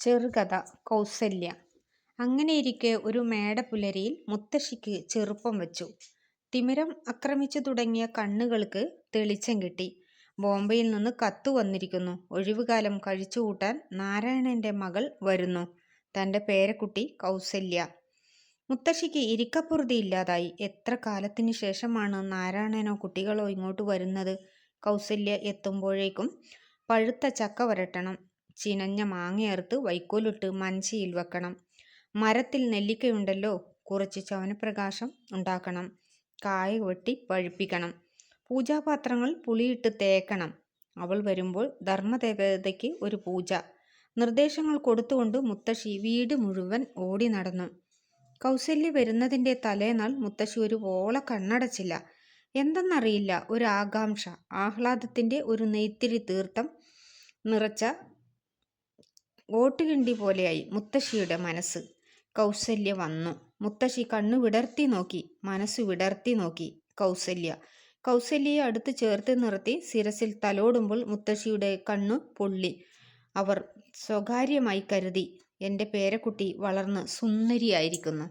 ചെറുകഥ കൗസല്യ. അങ്ങനെയിരിക്കെ ഒരു മേടപ്പുലരിയിൽ മുത്തശ്ശിക്ക് ചെറുപ്പം വച്ചു. തിമിരം ആക്രമിച്ചു തുടങ്ങിയ കണ്ണുകൾക്ക് തെളിച്ചം കിട്ടി. ബോംബെയിൽ നിന്ന് കത്ത് വന്നിരിക്കുന്നു. ഒഴിവുകാലം കഴിച്ചുകൂട്ടാൻ നാരായണന്റെ മകൾ വരുന്നു. തന്റെ പേരക്കുട്ടി കൗസല്യ. മുത്തശ്ശിക്ക് ഇരിക്കപ്പുറതിയില്ലാതായി. എത്ര കാലത്തിനു ശേഷമാണ് നാരായണനോ കുട്ടികളോ ഇങ്ങോട്ട് വരുന്നത്? കൗസല്യ എത്തുമ്പോഴേക്കും പഴുത്ത ചക്ക വരട്ടണം. ചിനഞ്ഞ മാങ്ങയറുത്ത് വൈക്കോലിട്ട് മഞ്ചിയിൽ വെക്കണം. മരത്തിൽ നെല്ലിക്കയുണ്ടല്ലോ, കുറച്ച് ചവനപ്രകാശം ഉണ്ടാക്കണം. കായ വെട്ടി പഴുപ്പിക്കണം. പൂജാപാത്രങ്ങൾ പുളിയിട്ട് തേക്കണം. അവൾ വരുമ്പോൾ ധർമ്മദേവതയ്ക്ക് ഒരു പൂജ. നിർദ്ദേശങ്ങൾ കൊടുത്തുകൊണ്ട് മുത്തശ്ശി വീട് മുഴുവൻ ഓടി നടന്നു. കൗസല്യ വരുന്നതിൻ്റെ തലേനാൾ മുത്തശ്ശി ഒരു പോള കണ്ണടച്ചില്ല. എന്തെന്നറിയില്ല, ഒരു ആകാംക്ഷ, ആഹ്ലാദത്തിൻ്റെ ഒരു നെയ്ത്തിരി തീർത്ഥം നിറച്ച ഓട്ടുകിണ്ടി പോലെയായി മുത്തശ്ശിയുടെ മനസ്സ്. കൗസല്യ വന്നു. മുത്തശ്ശി കണ്ണു വിടർത്തി നോക്കി, മനസ്സു വിടർത്തി നോക്കി. കൗസല്യയെ അടുത്ത് ചേർത്ത് നിർത്തി ശിരസിൽ തലോടുമ്പോൾ മുത്തശ്ശിയുടെ കണ്ണു പൊള്ളി. അവർ സ്വകാര്യമായി കരുതി, എൻ്റെ പേരക്കുട്ടി വളർന്ന് സുന്ദരിയായിരിക്കുന്നു.